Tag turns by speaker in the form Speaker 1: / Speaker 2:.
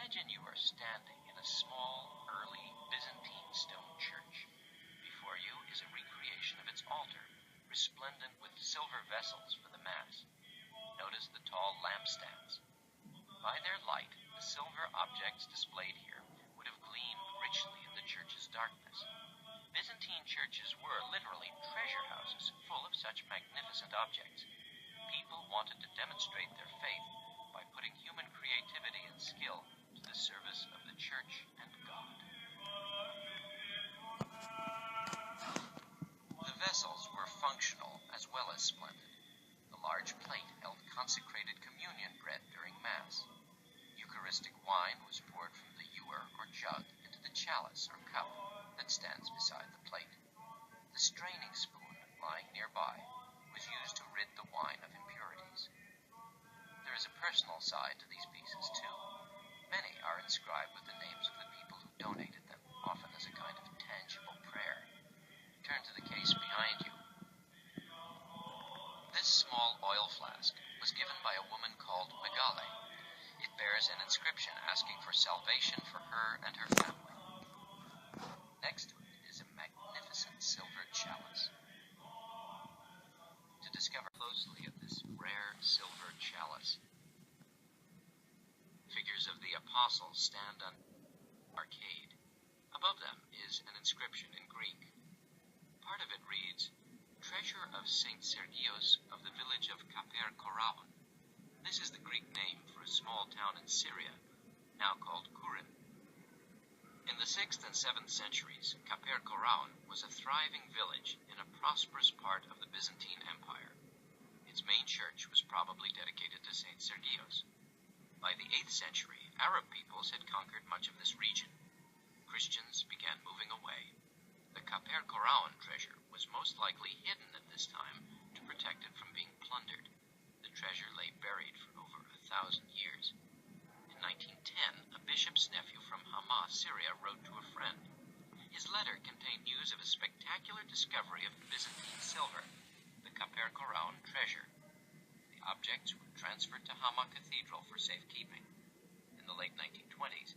Speaker 1: Imagine you are standing in a small, early Byzantine stone church. Before you is a recreation of its altar, resplendent with silver vessels for the Mass. Notice the tall lampstands. By their light, the silver objects displayed here would have gleamed richly in the church's darkness. Byzantine churches were literally treasure houses full of such magnificent objects. People wanted to demonstrate their faith by putting human creativity and skill to the service of the church and God. The vessels were functional as well as splendid. The large plate held consecrated communion bread during Mass. Eucharistic wine was poured from the ewer or jug into the chalice or cup that stands beside the plate. The straining spoon, lying nearby, was used to rid the wine of impurities. There is a personal side to these pieces, too. Many are inscribed with the names of the people who donated them, often as a kind of tangible prayer. Turn to the case behind you. This small oil flask was given by a woman called Megale. It bears an inscription asking for salvation for her and her family. Next to it is a magnificent silver chalice. To discover closely of this rare silver chalice, figures of the apostles stand on the arcade. Above them is an inscription in Greek. Part of it reads, "Treasure of Saint Sergios of the village of Kaper, Koraon." This is the Greek name for a small town in Syria, now called Koraon. In the 6th and 7th centuries, Kaper Koraon was a thriving village in a prosperous part of the Byzantine Empire. Its main church was probably dedicated to Saint Sergios. By the 8th century, Arab peoples had conquered much of this region. Christians began moving away. The Kaper Koraon treasure was most likely hidden at this time to protect it from being plundered. The treasure lay buried for over 1,000 years. In 1910, a bishop's nephew from Hama, Syria, wrote to a friend. His letter contained news of a spectacular discovery of Byzantine silver, the Kaper Koraon treasure. The objects were transferred to Hama Cathedral for safekeeping. In the late 1920s,